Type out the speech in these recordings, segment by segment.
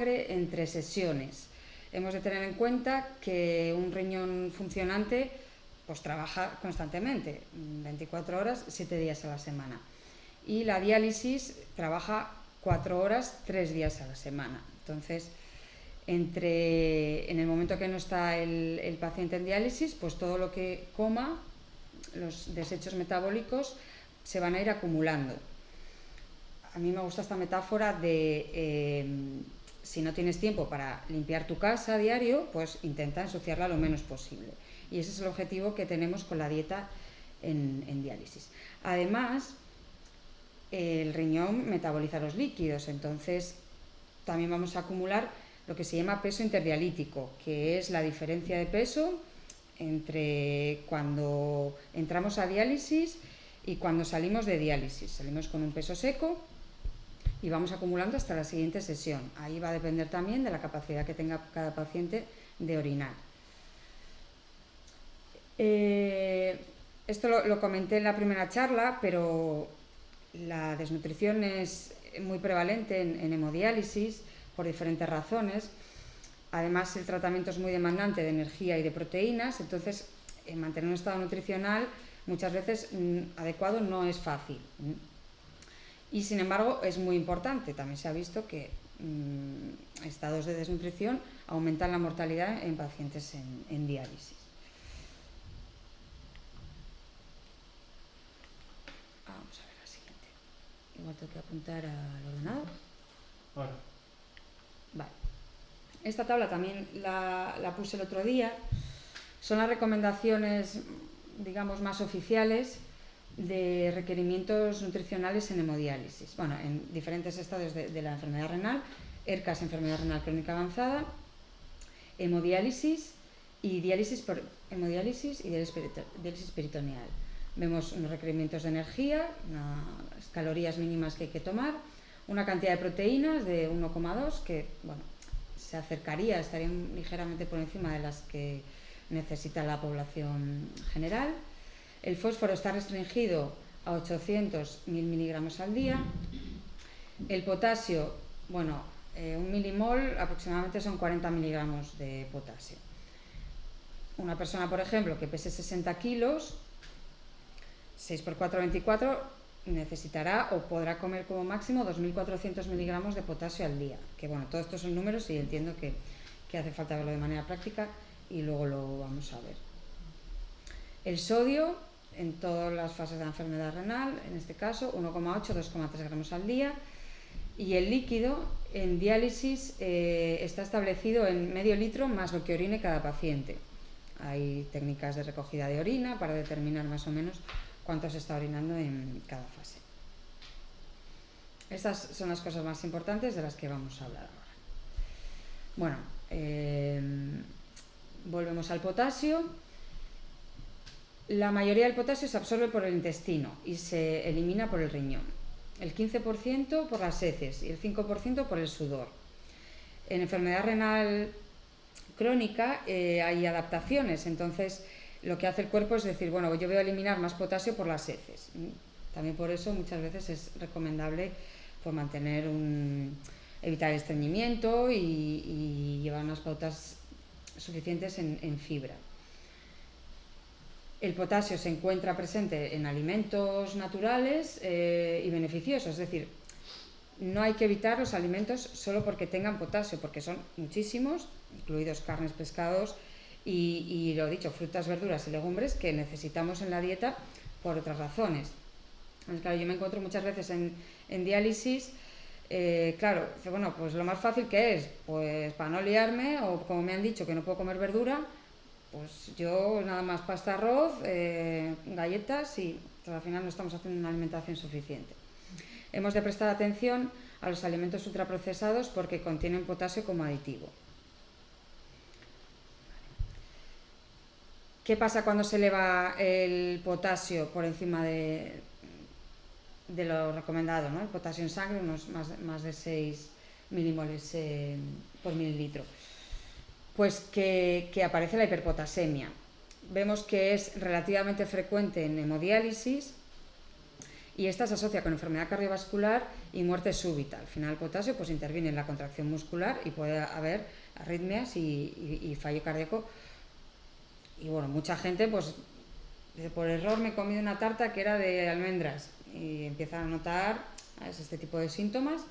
entre sesiones. Hemos de tener en cuenta que un riñón funcionante pues trabaja constantemente, 24 horas, 7 días a la semana. Y la diálisis trabaja 4 horas, 3 días a la semana. Entonces, en el momento que no está el paciente en diálisis, pues todo lo que coma, los desechos metabólicos, se van a ir acumulando. A mí me gusta esta metáfora de si no tienes tiempo para limpiar tu casa a diario, pues intenta ensuciarla lo menos posible. Y ese es el objetivo que tenemos con la dieta en diálisis. Además, el riñón metaboliza los líquidos, entonces también vamos a acumular lo que se llama peso interdialítico, que es la diferencia de peso entre cuando entramos a diálisis y cuando salimos de diálisis. Salimos con un peso seco y vamos acumulando hasta la siguiente sesión. Ahí va a depender también de la capacidad que tenga cada paciente de orinar. Esto lo comenté en la primera charla, pero la desnutrición es muy prevalente en hemodiálisis por diferentes razones. Además, el tratamiento es muy demandante de energía y de proteínas, entonces mantener un estado nutricional muchas veces adecuado no es fácil. Y sin embargo es muy importante. También se ha visto que estados de desnutrición aumentan la mortalidad en pacientes en diálisis. Vamos a ver la siguiente. Igual tengo que apuntar al ordenador. Vale. Esta tabla también la puse el otro día. Son las recomendaciones, digamos, más oficiales de requerimientos nutricionales en hemodiálisis. Bueno, en diferentes estadios de la enfermedad renal. ERCAS, enfermedad renal crónica avanzada, hemodiálisis y diálisis peritoneal. Vemos unos requerimientos de energía, unas calorías mínimas que hay que tomar, una cantidad de proteínas de 1,2 que, bueno, se acercaría, estarían ligeramente por encima de las que necesita la población general. El fósforo está restringido a 800 miligramos al día. El potasio, bueno, un milimol aproximadamente son 40 miligramos de potasio. Una persona, por ejemplo, que pese 60 kilos, 6 por 4, 24, necesitará o podrá comer como máximo 2.400 miligramos de potasio al día. Que bueno, todos estos son números y entiendo que hace falta verlo de manera práctica y luego lo vamos a ver. El sodio, en todas las fases de la enfermedad renal, en este caso 1,8, 2,3 gramos al día. Y el líquido en diálisis está establecido en medio litro más lo que orine cada paciente. Hay técnicas de recogida de orina para determinar más o menos cuánto se está orinando en cada fase. Estas son las cosas más importantes de las que vamos a hablar ahora. Bueno, volvemos al potasio. La mayoría del potasio se absorbe por el intestino y se elimina por el riñón. El 15% por las heces y el 5% por el sudor. En enfermedad renal crónica hay adaptaciones, entonces lo que hace el cuerpo es decir, bueno, yo voy a eliminar más potasio por las heces. También por eso muchas veces es recomendable pues, evitar el estreñimiento y llevar unas pautas suficientes en fibra. El potasio se encuentra presente en alimentos naturales y beneficiosos, es decir, no hay que evitar los alimentos solo porque tengan potasio, porque son muchísimos, incluidos carnes, pescados y lo dicho, frutas, verduras y legumbres que necesitamos en la dieta por otras razones. Entonces, claro, yo me encuentro muchas veces en diálisis, claro, bueno, pues lo más fácil que es, pues para no liarme o como me han dicho que no puedo comer verdura, pues yo nada más pasta, arroz, galletas y al final no estamos haciendo una alimentación suficiente. Hemos de prestar atención a los alimentos ultraprocesados porque contienen potasio como aditivo. ¿Qué pasa cuando se eleva el potasio por encima de lo recomendado, ¿no? El potasio en sangre, unos más de 6 milimoles por mililitro. Pues que aparece la hiperpotasemia. Vemos que es relativamente frecuente en hemodiálisis y esta se asocia con enfermedad cardiovascular y muerte súbita. Al final el potasio pues interviene en la contracción muscular y puede haber arritmias y fallo cardíaco. Y bueno, mucha gente pues por error me he comido una tarta que era de almendras y empiezan a notar este tipo de síntomas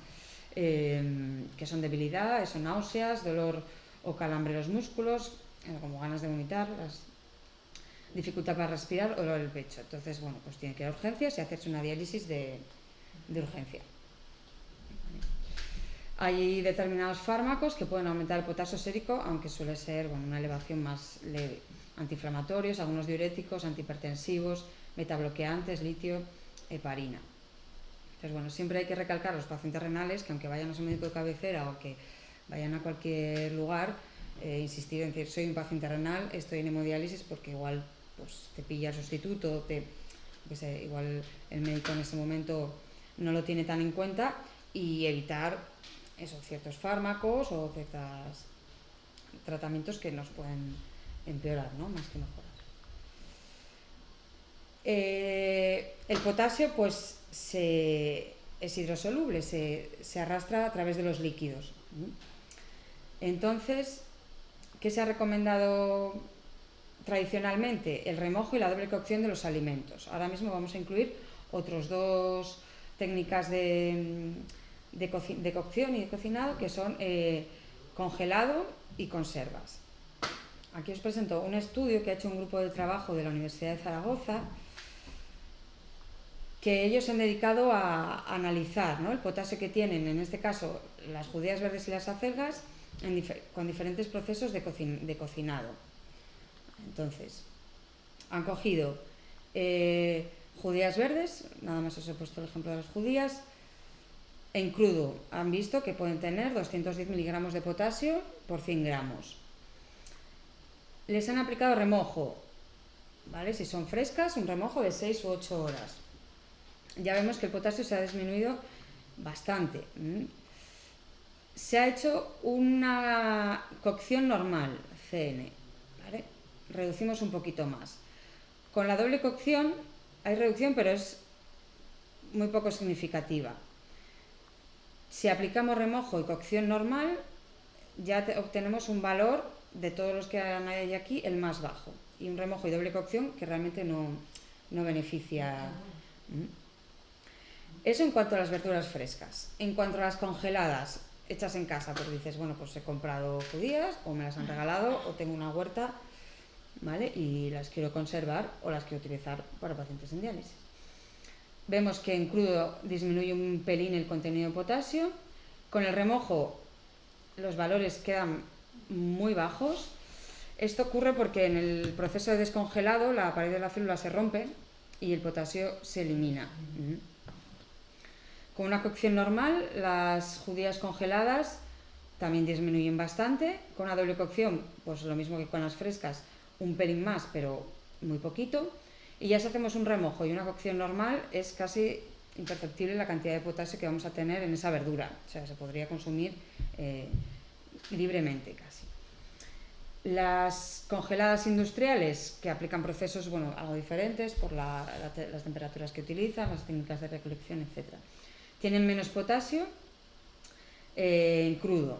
que son debilidad, son náuseas, dolor o calambre en los músculos, como ganas de vomitar, dificultad para respirar o dolor del pecho. Entonces, bueno, pues tiene que ir a urgencias y hacerse una diálisis de urgencia. Hay determinados fármacos que pueden aumentar el potasio sérico, aunque suele ser una elevación más leve. Antiinflamatorios, algunos diuréticos, antihipertensivos, metabloqueantes, litio, heparina. Entonces, bueno, siempre hay que recalcar a los pacientes renales que aunque vayan a su médico de cabecera o que vayan a cualquier lugar, insistir en decir, soy un paciente renal, estoy en hemodiálisis, porque igual pues, te pilla el sustituto, igual el médico en ese momento no lo tiene tan en cuenta, y evitar ciertos fármacos o ciertos tratamientos que nos pueden empeorar, ¿no? Más que mejorar. El potasio pues es hidrosoluble, se arrastra a través de los líquidos. Entonces, ¿qué se ha recomendado tradicionalmente? El remojo y la doble cocción de los alimentos. Ahora mismo vamos a incluir otras dos técnicas de cocción y de cocinado, que son congelado y conservas. Aquí os presento un estudio que ha hecho un grupo de trabajo de la Universidad de Zaragoza, que ellos se han dedicado a analizar, ¿no?, el potasio que tienen, en este caso, las judías verdes y las acelgas, con diferentes procesos de cocinado. Entonces, han cogido judías verdes, nada más os he puesto el ejemplo de las judías, en crudo han visto que pueden tener 210 miligramos de potasio por 100 gramos. Les han aplicado remojo, ¿vale? Si son frescas, un remojo de 6 u 8 horas. Ya vemos que el potasio se ha disminuido bastante. Se ha hecho una cocción normal, CN, ¿vale? Reducimos un poquito más. Con la doble cocción hay reducción, pero es muy poco significativa. Si aplicamos remojo y cocción normal, ya obtenemos un valor de todos los que hay aquí, el más bajo. Y un remojo y doble cocción que realmente no beneficia. Eso en cuanto a las verduras frescas. En cuanto a las congeladas, hechas en casa, pues dices, bueno, pues he comprado judías o me las han regalado o tengo una huerta, ¿vale? Y las quiero conservar o las quiero utilizar para pacientes en diálisis. Vemos que en crudo disminuye un pelín el contenido de potasio. Con el remojo los valores quedan muy bajos. Esto ocurre porque en el proceso de descongelado la pared de la célula se rompe y el potasio se elimina. Con una cocción normal, las judías congeladas también disminuyen bastante. Con una doble cocción, pues lo mismo que con las frescas, un pelín más, pero muy poquito. Y ya si hacemos un remojo y una cocción normal, es casi imperceptible la cantidad de potasio que vamos a tener en esa verdura. O sea, se podría consumir libremente casi. Las congeladas industriales, que aplican procesos algo diferentes por las temperaturas que utilizan, las técnicas de recolección, etc., tienen menos potasio en crudo.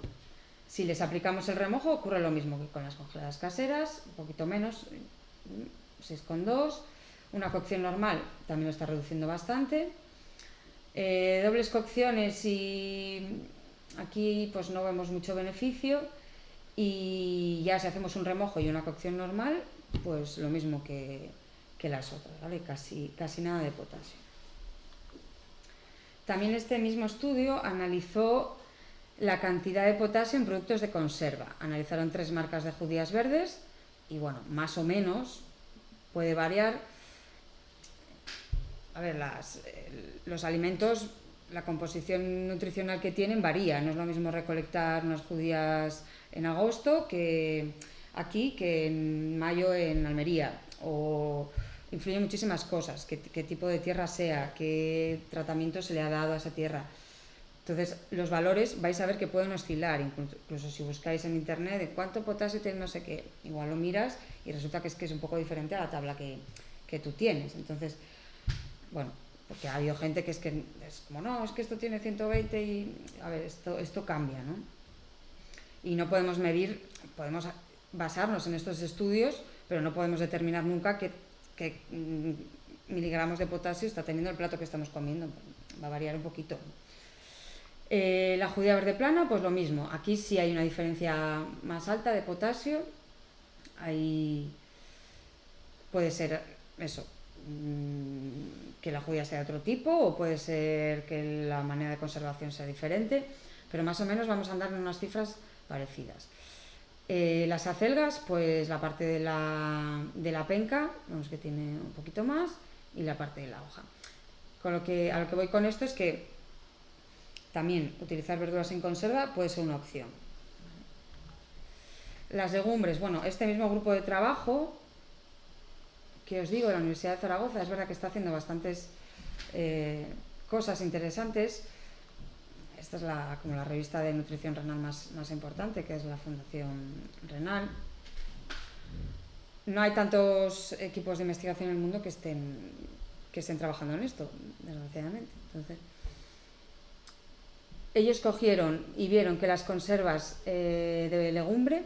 Si les aplicamos el remojo, ocurre lo mismo que con las congeladas caseras, un poquito menos, 6,2. Una cocción normal también lo está reduciendo bastante. Dobles cocciones, y aquí pues no vemos mucho beneficio. Y ya si hacemos un remojo y una cocción normal, pues lo mismo que las otras, ¿vale? Casi nada de potasio. También este mismo estudio analizó la cantidad de potasio en productos de conserva. Analizaron 3 marcas de judías verdes y bueno, más o menos puede variar. A ver, los alimentos, la composición nutricional que tienen varía. No es lo mismo recolectar unas judías en agosto que aquí, que en mayo en Almería. O influyen muchísimas cosas, qué tipo de tierra sea, qué tratamiento se le ha dado a esa tierra. Entonces, los valores vais a ver que pueden oscilar, incluso si buscáis en internet de cuánto potasio tiene no sé qué, igual lo miras y resulta que es un poco diferente a la tabla que tú tienes. Entonces, bueno, porque ha habido gente que es como, no, es que esto tiene 120 y, a ver, esto cambia, ¿no? Y no podemos medir, podemos basarnos en estos estudios, pero no podemos determinar nunca qué miligramos de potasio está teniendo el plato que estamos comiendo, va a variar un poquito. La judía verde plana, pues lo mismo, aquí sí hay una diferencia más alta de potasio, ahí puede ser eso, que la judía sea de otro tipo, o puede ser que la manera de conservación sea diferente, pero más o menos vamos a andar en unas cifras parecidas. Las acelgas, pues la parte de la penca, vemos que tiene un poquito más, y la parte de la hoja. A lo que voy con esto es que también utilizar verduras en conserva puede ser una opción. Las legumbres, bueno, este mismo grupo de trabajo que os digo de la Universidad de Zaragoza, es verdad que está haciendo bastantes cosas interesantes. Esta es como la revista de nutrición renal más importante, que es la Fundación Renal. No hay tantos equipos de investigación en el mundo que estén trabajando en esto, desgraciadamente. Entonces, ellos cogieron y vieron que las conservas de legumbre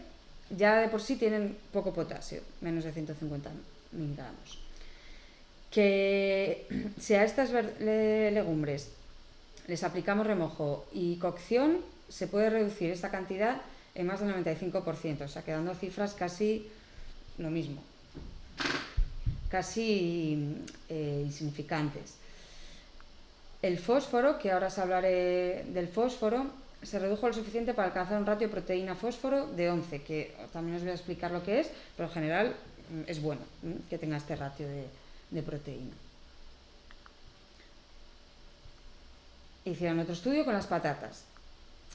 ya de por sí tienen poco potasio, menos de 150 miligramos. Que si a estas legumbres les aplicamos remojo y cocción, se puede reducir esta cantidad en más del 95%, o sea, quedando cifras casi lo mismo, casi insignificantes. El fósforo, que ahora os hablaré del fósforo, se redujo lo suficiente para alcanzar un ratio proteína-fósforo de 11, que también os voy a explicar lo que es, pero en general es bueno que tenga este ratio de proteína. Hicieron otro estudio con las patatas,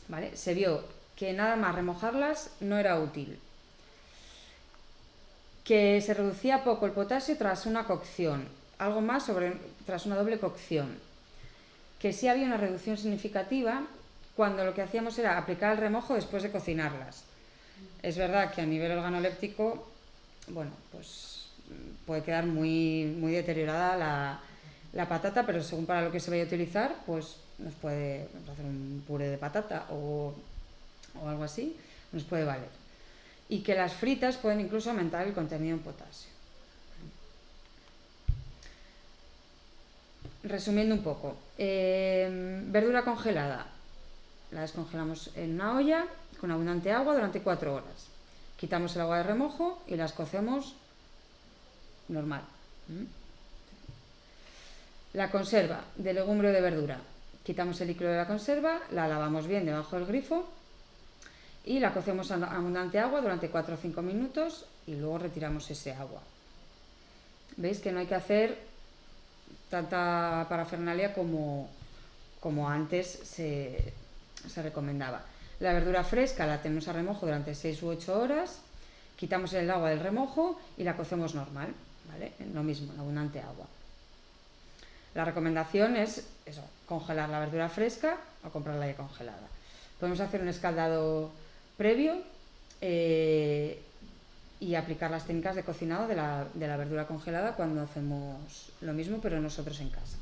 ¿vale? Se vio que nada más remojarlas no era útil, que se reducía poco el potasio tras una cocción, algo más tras una doble cocción, que sí había una reducción significativa cuando lo que hacíamos era aplicar el remojo después de cocinarlas. Es verdad que a nivel organoléptico, bueno, pues puede quedar muy, muy deteriorada la patata, pero según para lo que se vaya a utilizar, pues nos puede hacer un puré de patata o algo así, nos puede valer. Y que las fritas pueden incluso aumentar el contenido en potasio. Resumiendo un poco, verdura congelada, la descongelamos en una olla con abundante agua durante 4 horas. Quitamos el agua de remojo y las cocemos normal. La conserva de legumbre o de verdura, quitamos el líquido de la conserva, la lavamos bien debajo del grifo y la cocemos en abundante agua durante 4 o 5 minutos y luego retiramos ese agua. ¿Veis que no hay que hacer tanta parafernalia como antes se recomendaba? La verdura fresca la tenemos a remojo durante 6 u 8 horas, quitamos el agua del remojo y la cocemos normal, ¿vale? Lo mismo, en abundante agua. La recomendación es eso, congelar la verdura fresca o comprarla ya congelada. Podemos hacer un escaldado previo y aplicar las técnicas de cocinado de la verdura congelada cuando hacemos lo mismo, pero nosotros en casa.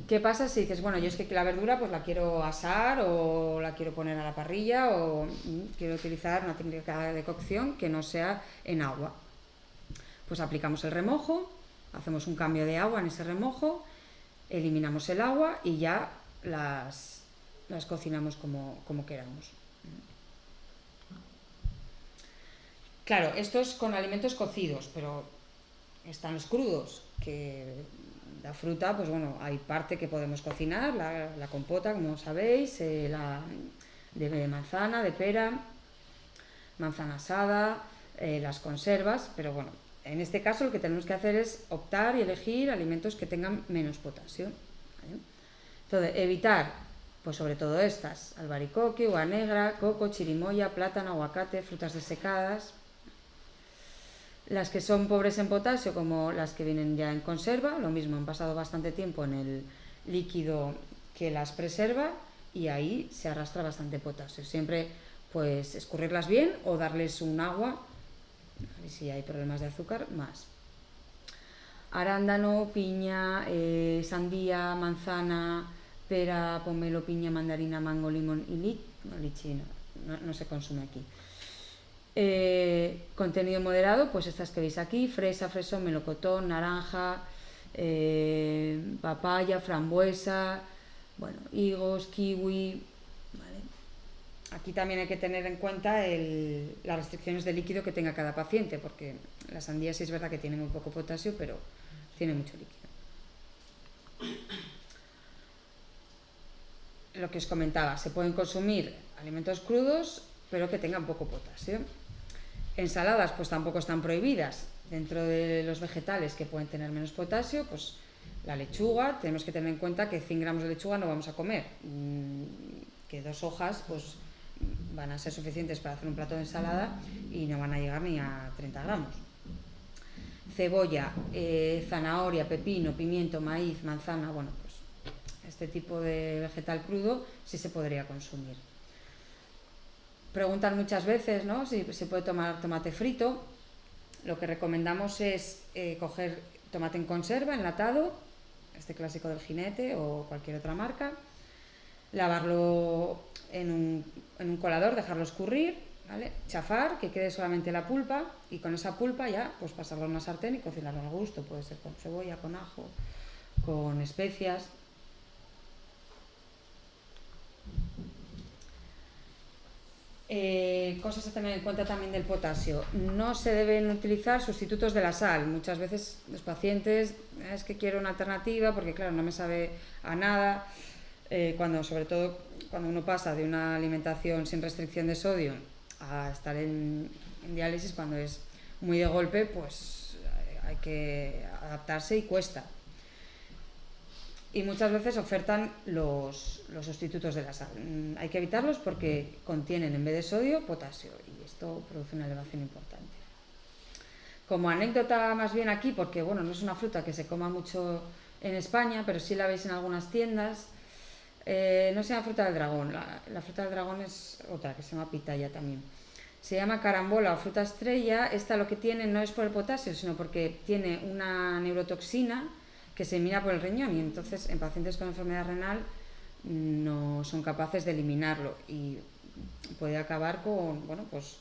¿Qué pasa si dices, bueno, yo es que la verdura pues la quiero asar o la quiero poner a la parrilla o quiero utilizar una técnica de cocción que no sea en agua? Pues aplicamos el remojo, hacemos un cambio de agua en ese remojo, eliminamos el agua y ya las cocinamos como queramos. Claro, esto es con alimentos cocidos, pero están los crudos, que la fruta, pues bueno, hay parte que podemos cocinar, la compota, como sabéis, de manzana, de pera, manzana asada, las conservas, pero bueno, en este caso lo que tenemos que hacer es optar y elegir alimentos que tengan menos potasio, ¿vale? Entonces, evitar, pues sobre todo estas, albaricoque, uva negra, coco, chirimoya, plátano, aguacate, frutas desecadas. Las que son pobres en potasio, como las que vienen ya en conserva, lo mismo, han pasado bastante tiempo en el líquido que las preserva y ahí se arrastra bastante potasio. Siempre pues escurrirlas bien o darles un agua, y si hay problemas de azúcar, más. arándano, piña, sandía, manzana, pera, pomelo, piña, mandarina, mango, limón y lichi no se consume aquí. Contenido moderado, pues estas que veis aquí: fresa, fresón, melocotón, naranja, papaya, frambuesa, bueno, higos, kiwi, ¿vale? Aquí también hay que tener en cuenta las restricciones de líquido que tenga cada paciente, porque la sandía sí es verdad que tiene muy poco potasio, pero tiene mucho líquido. Lo que os comentaba, se pueden consumir alimentos crudos, pero que tengan poco potasio. Ensaladas pues tampoco están prohibidas. Dentro de los vegetales que pueden tener menos potasio, pues la lechuga, tenemos que tener en cuenta que 100 gramos de lechuga no vamos a comer, que 2 hojas pues van a ser suficientes para hacer un plato de ensalada y no van a llegar ni a 30 gramos. Cebolla, zanahoria, pepino, pimiento, maíz, manzana, bueno, pues este tipo de vegetal crudo sí se podría consumir. Preguntan muchas veces, ¿no?, si se puede tomar tomate frito. Lo que recomendamos es coger tomate en conserva, enlatado, este clásico del Jinete o cualquier otra marca, lavarlo en un colador, dejarlo escurrir, ¿vale?, chafar, que quede solamente la pulpa, y con esa pulpa ya pues pasarlo a una sartén y cocinarlo al gusto. Puede ser con cebolla, con ajo, con especias. Cosas a tener en cuenta también del potasio: no se deben utilizar sustitutos de la sal. Muchas veces los pacientes, es que quiero una alternativa porque claro, no me sabe a nada, sobre todo cuando uno pasa de una alimentación sin restricción de sodio a estar en diálisis, cuando es muy de golpe, pues hay que adaptarse y cuesta. Y muchas veces ofertan los sustitutos de la sal. Hay que evitarlos porque contienen, en vez de sodio, potasio, y esto produce una elevación importante. Como anécdota más bien aquí, porque bueno, no es una fruta que se coma mucho en España, pero sí la veis en algunas tiendas, no se llama fruta del dragón, la fruta del dragón es otra, que se llama pitaya también. Se llama carambola o fruta estrella. Esta lo que tiene no es por el potasio, sino porque tiene una neurotoxina que se elimina por el riñón, y entonces en pacientes con enfermedad renal no son capaces de eliminarlo y puede acabar con, bueno, pues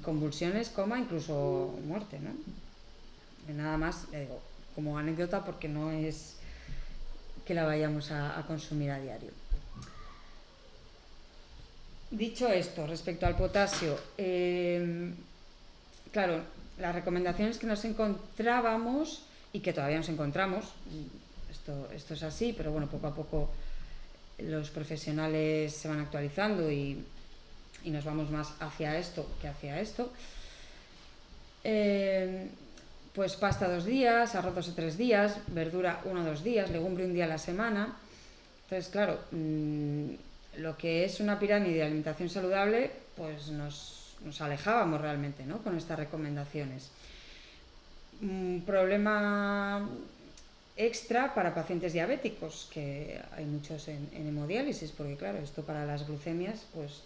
convulsiones, coma, incluso muerte, ¿no? Y nada más, digo, como anécdota, porque no es que la vayamos a consumir a diario. Dicho esto, respecto al potasio, claro, las recomendaciones que nos encontrábamos y que todavía nos encontramos, esto es así, pero bueno, poco a poco los profesionales se van actualizando y nos vamos más hacia esto que hacia esto. Pues pasta 2 días, arroz 2 o 3 días, verdura 1 o 2 días, legumbre 1 día a la semana. Entonces, claro, lo que es una pirámide de alimentación saludable, pues nos alejábamos realmente, ¿no?, con estas recomendaciones. Un problema extra para pacientes diabéticos, que hay muchos en hemodiálisis, porque claro, esto para las glucemias pues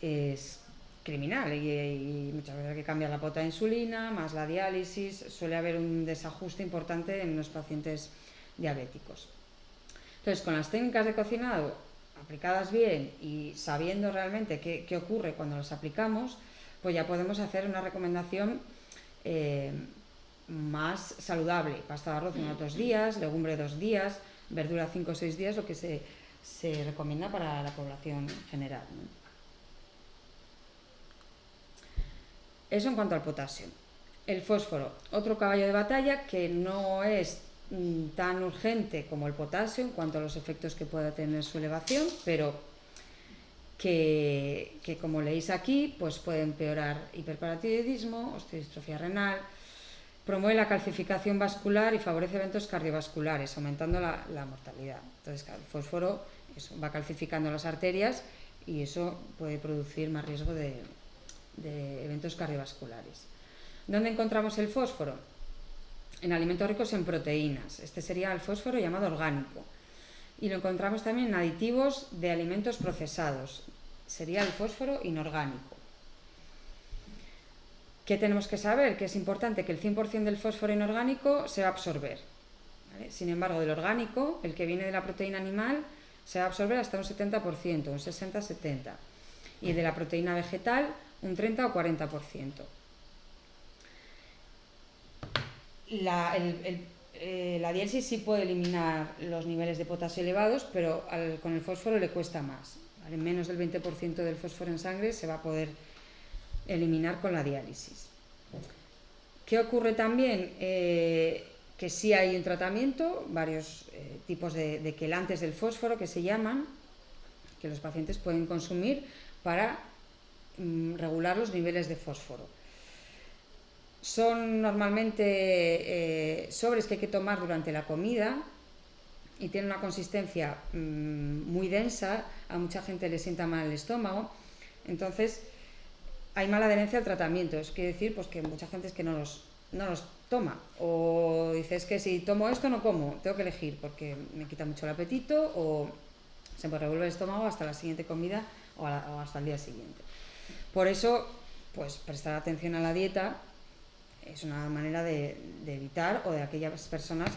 es criminal, y muchas veces hay que cambiar la pauta de insulina, más la diálisis. Suele haber un desajuste importante en los pacientes diabéticos. Entonces, con las técnicas de cocinado aplicadas bien y sabiendo realmente qué ocurre cuando las aplicamos, pues ya podemos hacer una recomendación más saludable. Pasta de arroz 1 o 2 días, legumbre 2 días, verdura 5 o 6 días, lo que se recomienda para la población general, ¿no? Eso en cuanto al potasio. El fósforo, otro caballo de batalla que no es tan urgente como el potasio en cuanto a los efectos que pueda tener su elevación, pero que como leéis aquí, pues puede empeorar hiperparatiroidismo, osteodistrofia renal, promueve la calcificación vascular y favorece eventos cardiovasculares, aumentando la mortalidad. Entonces, el fósforo va calcificando las arterias y eso puede producir más riesgo de eventos cardiovasculares. ¿Dónde encontramos el fósforo? En alimentos ricos en proteínas. Este sería el fósforo llamado orgánico. Y lo encontramos también en aditivos de alimentos procesados. Sería el fósforo inorgánico. ¿Qué tenemos que saber? Que es importante que el 100% del fósforo inorgánico se va a absorber, ¿vale? Sin embargo, del orgánico, el que viene de la proteína animal, se va a absorber hasta un 70%, un 60-70%. Y de la proteína vegetal, un 30 o 40%. La diálisis sí puede eliminar los niveles de potasio elevados, pero con el fósforo le cuesta más, ¿vale? Menos del 20% del fósforo en sangre se va a poder eliminar con la diálisis. ¿Qué ocurre también? Que sí hay un tratamiento, varios tipos de quelantes del fósforo que se llaman, que los pacientes pueden consumir para regular los niveles de fósforo. Son normalmente sobres que hay que tomar durante la comida y tienen una consistencia muy densa, a mucha gente le sienta mal el estómago, entonces hay mala adherencia al tratamiento. Eso quiere decir pues, que mucha gente es que no los toma, o dices que si tomo esto no como, tengo que elegir porque me quita mucho el apetito o se me revuelve el estómago hasta la siguiente comida o hasta el día siguiente. Por eso, pues prestar atención a la dieta es una manera de evitar, o de aquellas personas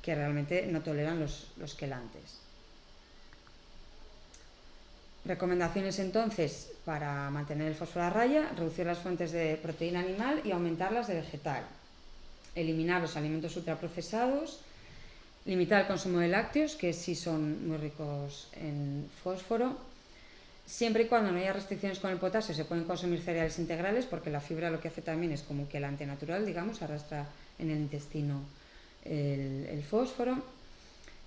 que realmente no toleran los quelantes. Recomendaciones entonces para mantener el fósforo a raya: reducir las fuentes de proteína animal y aumentarlas de vegetal, eliminar los alimentos ultraprocesados, limitar el consumo de lácteos, que sí son muy ricos en fósforo. Siempre y cuando no haya restricciones con el potasio, se pueden consumir cereales integrales, porque la fibra lo que hace también es como un quelante natural, digamos, arrastra en el intestino el fósforo.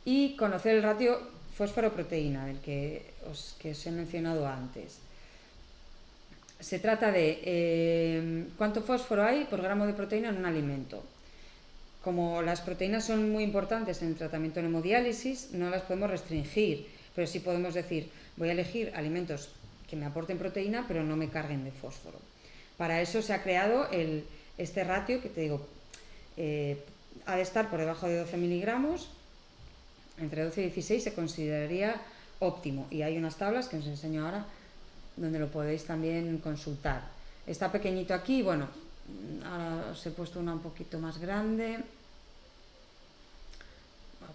Y conocer el ratio fósforo-proteína, del que os he mencionado antes. Se trata de cuánto fósforo hay por gramo de proteína en un alimento. Como las proteínas son muy importantes en el tratamiento de hemodiálisis, no las podemos restringir, pero sí podemos decir, voy a elegir alimentos que me aporten proteína, pero no me carguen de fósforo. Para eso se ha creado este ratio, que te digo, ha de estar por debajo de 12 miligramos, entre 12 y 16 se consideraría óptimo, y hay unas tablas que os enseño ahora donde lo podéis también consultar. Está pequeñito aquí, bueno, ahora os he puesto una un poquito más grande.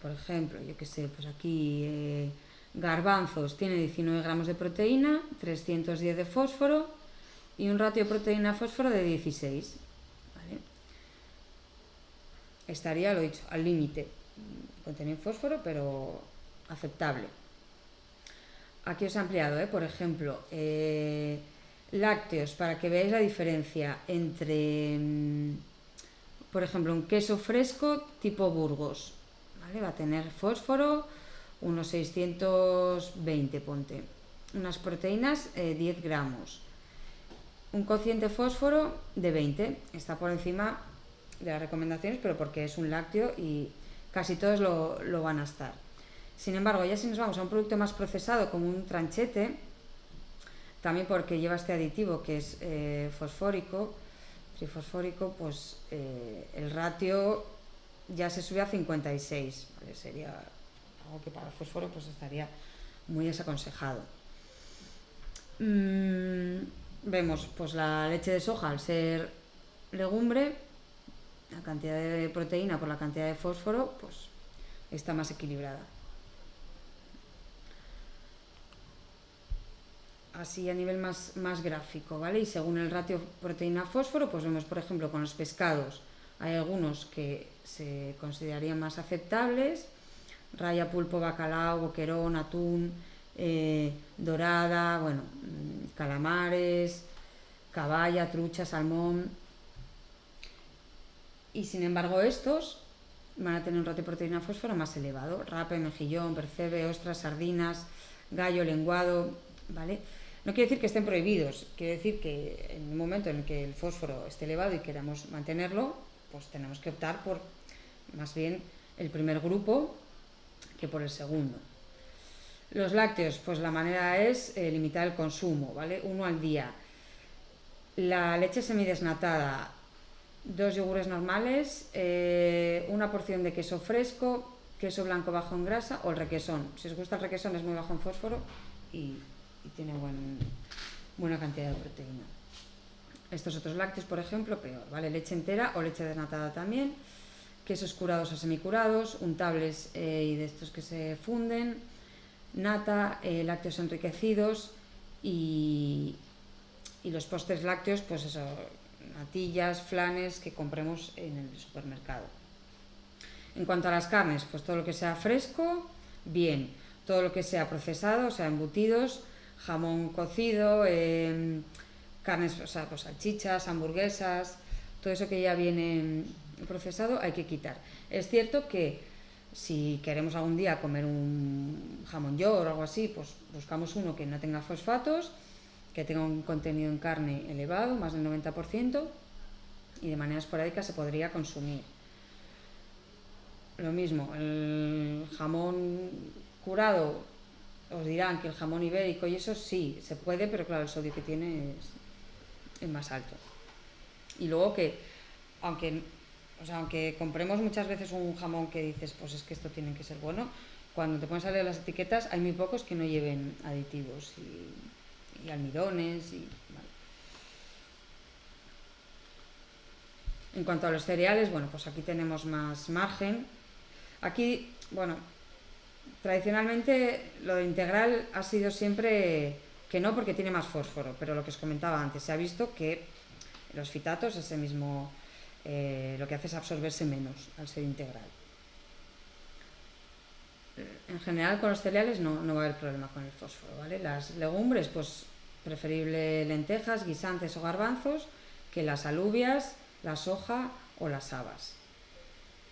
Por ejemplo, yo que sé, pues aquí garbanzos tiene 19 gramos de proteína, 310 de fósforo y un ratio proteína-fósforo de 16. ¿Vale? Estaría, lo dicho, al límite. Contiene fósforo, pero aceptable. Aquí os he ampliado, por ejemplo, lácteos, para que veáis la diferencia entre, por ejemplo, un queso fresco tipo Burgos, ¿vale? Va a tener fósforo unos 620, ponte. Unas proteínas, 10 gramos. Un cociente fósforo de 20. Está por encima de las recomendaciones, pero porque es un lácteo y casi todos lo van a estar. Sin embargo, ya si nos vamos a un producto más procesado como un tranchete, también porque lleva este aditivo que es fosfórico, trifosfórico, pues el ratio ya se sube a 56, ¿vale? Sería algo que para el fósforo pues estaría muy desaconsejado. Vemos pues la leche de soja, al ser legumbre, la cantidad de proteína por la cantidad de fósforo pues está más equilibrada. Así a nivel más gráfico, ¿vale? Y según el ratio proteína-fósforo, pues vemos, por ejemplo, con los pescados, hay algunos que se considerarían más aceptables: raya, pulpo, bacalao, boquerón, atún, dorada, bueno, calamares, caballa, trucha, salmón. Y sin embargo estos van a tener un ratio proteína-fósforo más elevado: rape, mejillón, percebe, ostras, sardinas, gallo, lenguado, ¿vale? No quiere decir que estén prohibidos, quiere decir que en un momento en el que el fósforo esté elevado y queramos mantenerlo, pues tenemos que optar por más bien el primer grupo que por el segundo. Los lácteos, pues la manera es limitar el consumo, ¿vale? 1 al día. La leche semidesnatada, 2 yogures normales, una porción de queso fresco, queso blanco bajo en grasa o el requesón. Si os gusta el requesón, es muy bajo en fósforo y tiene buena cantidad de proteína. Estos otros lácteos, por ejemplo, peor, ¿vale? Leche entera o leche desnatada también, quesos curados o semicurados, untables y de estos que se funden, nata, lácteos enriquecidos y los postres lácteos, pues eso, natillas, flanes que compremos en el supermercado. En cuanto a las carnes, pues todo lo que sea fresco, bien. Todo lo que sea procesado, o sea, embutidos, jamón cocido, carnes, o sea, pues salchichas, hamburguesas, todo eso que ya viene procesado hay que quitar. Es cierto que si queremos algún día comer un jamón york o algo así, pues buscamos uno que no tenga fosfatos, que tenga un contenido en carne elevado, más del 90%, y de manera esporádica se podría consumir. Lo mismo, el jamón curado, os dirán que el jamón ibérico y eso sí, se puede, pero claro, el sodio que tiene es más alto. Y luego que, aunque compremos muchas veces un jamón que dices, pues es que esto tiene que ser bueno, cuando te pones a leer las etiquetas hay muy pocos que no lleven aditivos y almidones vale. En cuanto a los cereales, bueno, pues aquí tenemos más margen. Aquí, bueno, tradicionalmente lo de integral ha sido siempre que no, porque tiene más fósforo, pero lo que os comentaba antes, se ha visto que los fitatos, ese mismo, lo que hace es absorberse menos al ser integral. En general con los cereales no va a haber problema con el fósforo, ¿vale? Las legumbres, pues preferible lentejas, guisantes o garbanzos, que las alubias, la soja o las habas.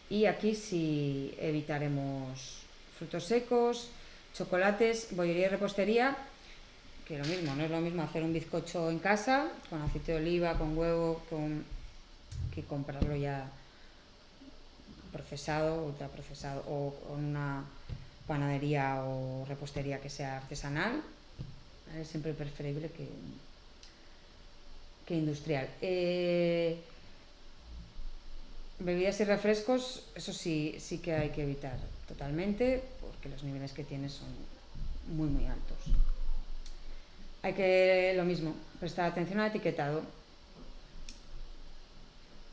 Y aquí sí evitaremos frutos secos, chocolates, bollería y repostería, que lo mismo, no es lo mismo hacer un bizcocho en casa con aceite de oliva, con huevo, que comprarlo ya procesado, ultraprocesado, o en una panadería o repostería que sea artesanal, ¿vale? Es siempre preferible que industrial. Bebidas y refrescos, eso sí que hay que evitar totalmente, porque los niveles que tiene son muy muy altos. Hay que, lo mismo, prestar atención al etiquetado. Al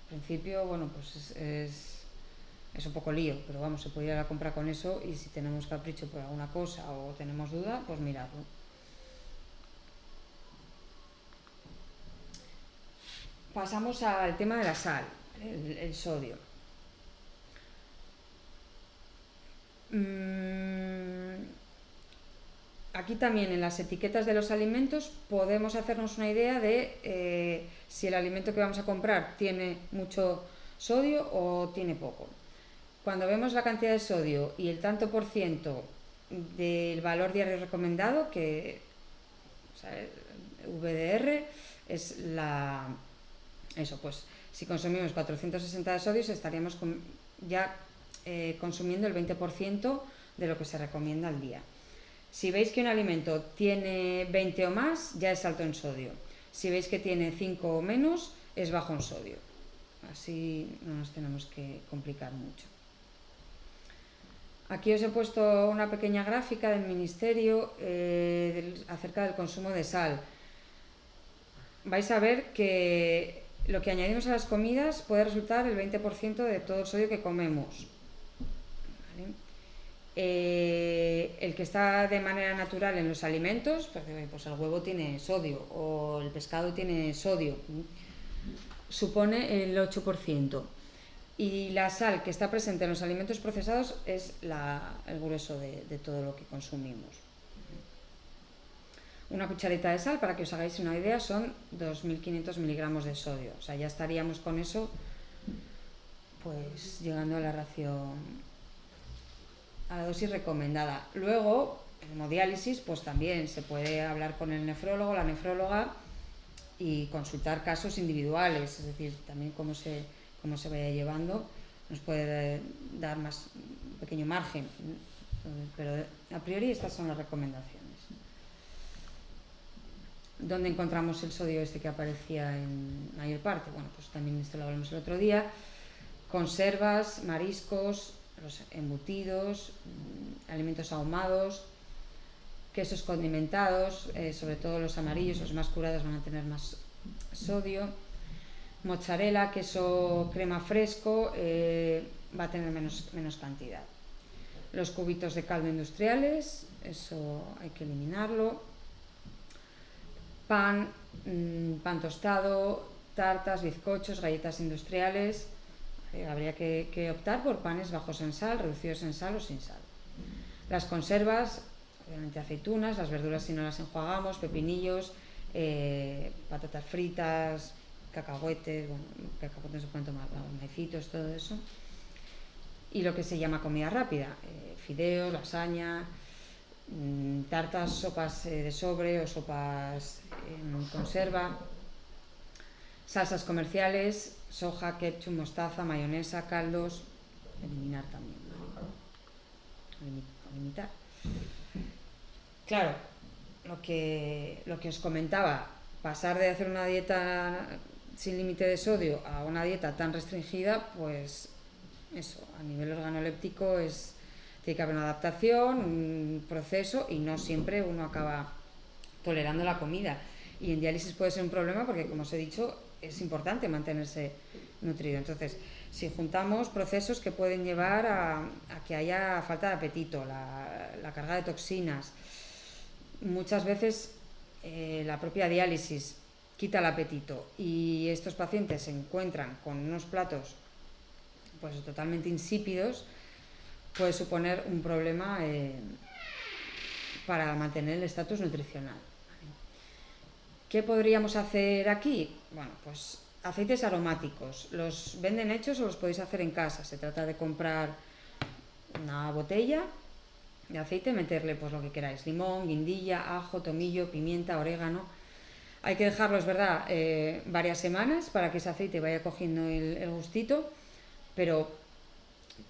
principio, bueno, pues es un poco lío, pero vamos, se puede ir a la compra con eso, y si tenemos capricho por alguna cosa o tenemos duda, pues mirarlo. Pasamos al tema de la sal, el sodio. Aquí también en las etiquetas de los alimentos podemos hacernos una idea de si el alimento que vamos a comprar tiene mucho sodio o tiene poco. Cuando vemos la cantidad de sodio y el tanto por ciento del valor diario recomendado, que o sea, VDR es eso, pues si consumimos 460 de sodio estaríamos ya consumiendo el 20% de lo que se recomienda al día. Si veis que un alimento tiene 20 o más, ya es alto en sodio. Si veis que tiene 5 o menos, es bajo en sodio. Así no nos tenemos que complicar mucho. Aquí os he puesto una pequeña gráfica del Ministerio acerca del consumo de sal. Vais a ver que lo que añadimos a las comidas puede resultar el 20% de todo el sodio que comemos. ¿Vale? El que está de manera natural en los alimentos, pues el huevo tiene sodio o el pescado tiene sodio, supone el 8%. Y la sal que está presente en los alimentos procesados es el grueso de todo lo que consumimos. Una cucharita de sal, para que os hagáis una idea, son 2.500 miligramos de sodio. O sea, ya estaríamos con eso, pues llegando a la ración, a la dosis recomendada. Luego, en hemodiálisis, pues también se puede hablar con el nefrólogo, la nefróloga, y consultar casos individuales, es decir, también cómo se vaya llevando, nos puede dar un pequeño margen, pero a priori estas son las recomendaciones. ¿Dónde encontramos el sodio este que aparecía en mayor parte? Bueno, pues también esto lo hablamos el otro día. Conservas, mariscos, los embutidos, alimentos ahumados, quesos condimentados, sobre todo los amarillos, los más curados van a tener más sodio. Mozzarella, queso crema fresco, va a tener menos cantidad. Los cubitos de caldo industriales, eso hay que eliminarlo. Pan tostado, tartas, bizcochos, galletas industriales. Habría que optar por panes bajos en sal, reducidos en sal o sin sal. Las conservas, obviamente aceitunas, las verduras si no las enjuagamos, pepinillos, patatas fritas, cacahuetes, bueno, cacahuetes se pueden tomar, maicitos, todo eso. Y lo que se llama comida rápida, fideos, lasaña, tartas, sopas de sobre o sopas en conserva, salsas comerciales, soja, ketchup, mostaza, mayonesa, caldos, eliminar también, ¿vale? Limitar. Claro, lo que os comentaba, pasar de hacer una dieta sin límite de sodio a una dieta tan restringida, pues eso, a nivel organoléptico tiene que haber una adaptación, un proceso, y no siempre uno acaba tolerando la comida. Y en diálisis puede ser un problema porque, como os he dicho, es importante mantenerse nutrido. Entonces, si juntamos procesos que pueden llevar a que haya falta de apetito, la carga de toxinas, muchas veces la propia diálisis quita el apetito y estos pacientes se encuentran con unos platos pues totalmente insípidos, puede suponer un problema para mantener el estatus nutricional. ¿Qué podríamos hacer aquí? Bueno, pues aceites aromáticos. Los venden hechos o los podéis hacer en casa. Se trata de comprar una botella de aceite, meterle pues lo que queráis, limón, guindilla, ajo, tomillo, pimienta, orégano. Hay que dejarlo, es verdad, varias semanas para que ese aceite vaya cogiendo el gustito, pero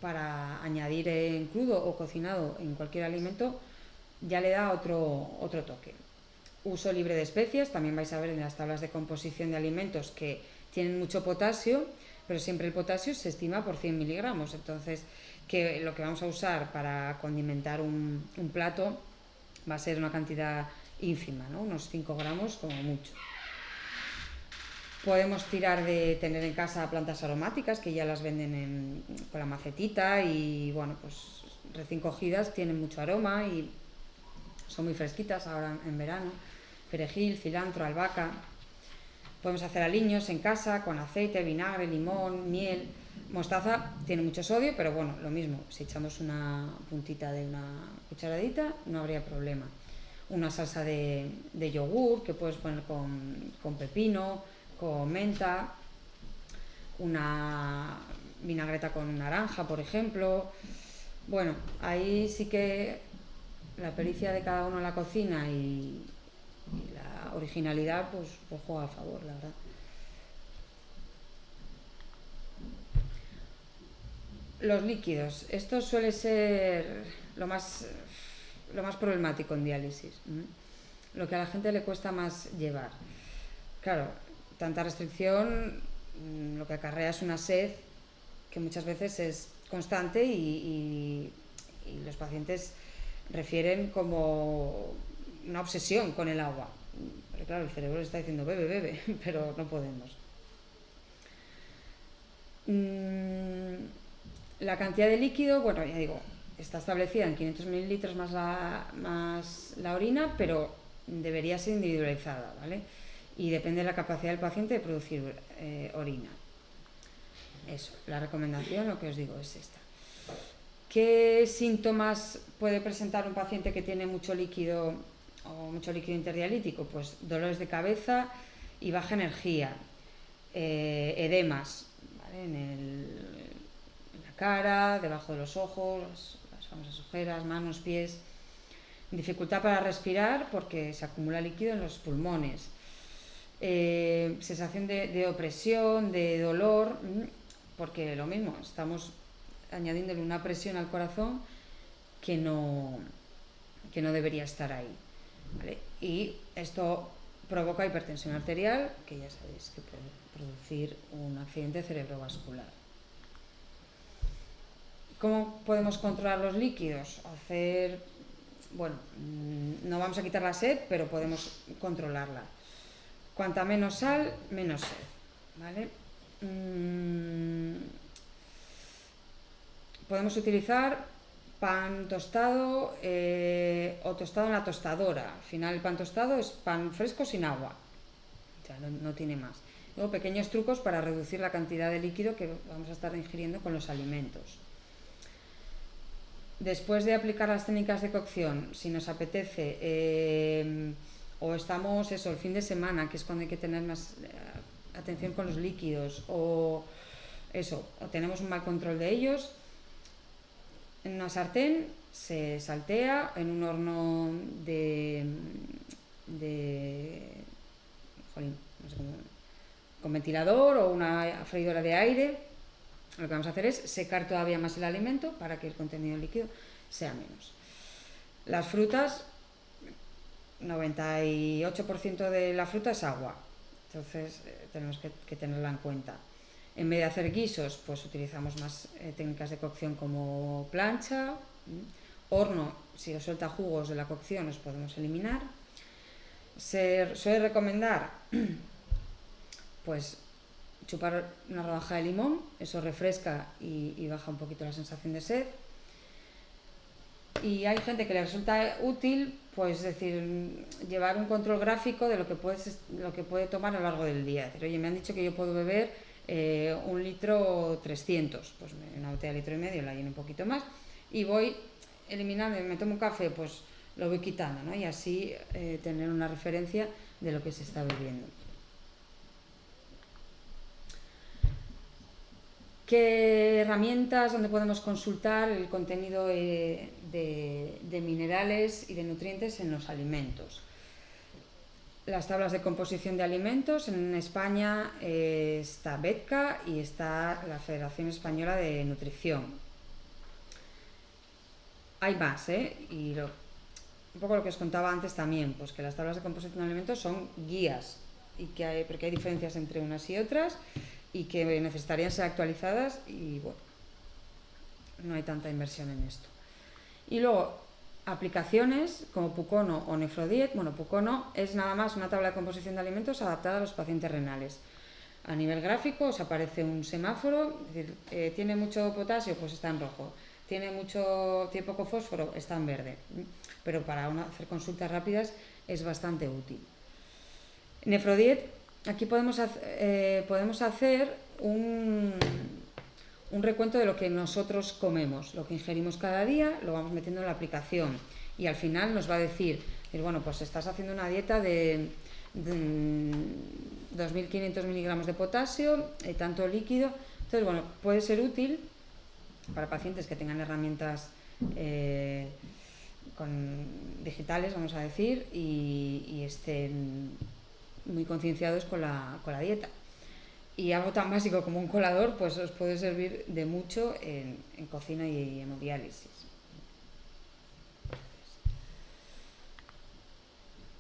para añadir en crudo o cocinado en cualquier alimento ya le da otro toque. Uso libre de especias, también vais a ver en las tablas de composición de alimentos que tienen mucho potasio, pero siempre el potasio se estima por 100 miligramos, entonces que lo que vamos a usar para condimentar un plato va a ser una cantidad ínfima, ¿no? Unos 5 gramos como mucho. Podemos tirar de tener en casa plantas aromáticas que ya las venden con la macetita y bueno, pues recién cogidas tienen mucho aroma y son muy fresquitas ahora en verano. Perejil, cilantro, albahaca. Podemos hacer aliños en casa con aceite, vinagre, limón, miel. Mostaza tiene mucho sodio, pero bueno, lo mismo, si echamos una puntita de una cucharadita no habría problema. Una salsa de yogur que puedes poner con pepino, con menta, una vinagreta con naranja, por ejemplo. Bueno, ahí sí que la pericia de cada uno en la cocina y la originalidad pues juega a favor, la verdad. Los líquidos, esto suele ser lo más problemático en diálisis, lo que a la gente le cuesta más llevar. Claro, tanta restricción lo que acarrea es una sed que muchas veces es constante y los pacientes refieren como una obsesión con el agua. Pero claro, el cerebro le está diciendo bebe, bebe, pero no podemos. La cantidad de líquido, bueno, ya digo, está establecida en 500 mililitros más la orina, pero debería ser individualizada, ¿vale? Y depende de la capacidad del paciente de producir orina. Eso, la recomendación, lo que os digo, es esta. ¿Qué síntomas puede presentar un paciente que tiene mucho líquido o mucho líquido interdialítico? Pues dolores de cabeza y baja energía, edemas, ¿vale? En la cara, debajo de los ojos, las famosas ojeras, manos, pies, dificultad para respirar porque se acumula líquido en los pulmones, sensación de opresión, de dolor, porque lo mismo, estamos añadiéndole una presión al corazón que no debería estar ahí, ¿vale? Y esto provoca hipertensión arterial, que ya sabéis que puede producir un accidente cerebrovascular. ¿Cómo podemos controlar los líquidos? Bueno, no vamos a quitar la sed, pero podemos controlarla. Cuanta menos sal, menos sed, ¿vale? Podemos utilizar pan tostado o tostado en la tostadora. Al final el pan tostado es pan fresco sin agua, o sea, no tiene más. Luego, pequeños trucos para reducir la cantidad de líquido que vamos a estar ingiriendo con los alimentos. Después de aplicar las técnicas de cocción, si nos apetece o estamos el fin de semana, que es cuando hay que tener más atención con los líquidos, o tenemos un mal control de ellos, en una sartén se saltea en un horno con ventilador o una freidora de aire. Lo que vamos a hacer es secar todavía más el alimento para que el contenido líquido sea menos. Las frutas, 98% de la fruta es agua, entonces tenemos que tenerla en cuenta. En vez de hacer guisos, pues utilizamos más técnicas de cocción como plancha, horno. Si os suelta jugos de la cocción, los podemos eliminar. Se suele recomendar pues chupar una rodaja de limón, eso refresca y baja un poquito la sensación de sed. Y hay gente que le resulta útil, pues decir, llevar un control gráfico de lo que puede tomar a lo largo del día. Decir, oye, me han dicho que yo puedo beber 1 litro 300, pues una botella de 1,5 litros la lleno un poquito más y voy eliminando. Me tomo un café, pues lo voy quitando, ¿no? Y así tener una referencia de lo que se está bebiendo. ¿Qué herramientas donde podemos consultar el contenido de minerales y de nutrientes en los alimentos? Las tablas de composición de alimentos. En España está BEDCA y está la Federación Española de Nutrición. Hay más, y un poco lo que os contaba antes también, pues que las tablas de composición de alimentos son guías porque hay diferencias entre unas y otras y que necesitarían ser actualizadas y bueno, no hay tanta inversión en esto. Y luego, aplicaciones como Pucono o Nefrodiet. Bueno, Pucono es nada más una tabla de composición de alimentos adaptada a los pacientes renales. A nivel gráfico os aparece un semáforo, es decir, tiene mucho potasio, pues está en rojo. Tiene poco fósforo, está en verde. Pero para hacer consultas rápidas es bastante útil. Nefrodiet, aquí podemos hacer un recuento de lo que nosotros comemos, lo que ingerimos cada día, lo vamos metiendo en la aplicación y al final nos va a decir, bueno, pues estás haciendo una dieta de 2.500 miligramos de potasio, tanto líquido. Entonces, bueno, puede ser útil para pacientes que tengan herramientas digitales, vamos a decir, y estén muy concienciados con la dieta. Y algo tan básico como un colador, pues os puede servir de mucho en cocina y hemodiálisis.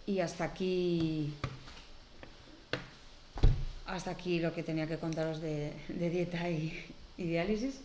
Y hasta aquí lo que tenía que contaros de dieta y diálisis.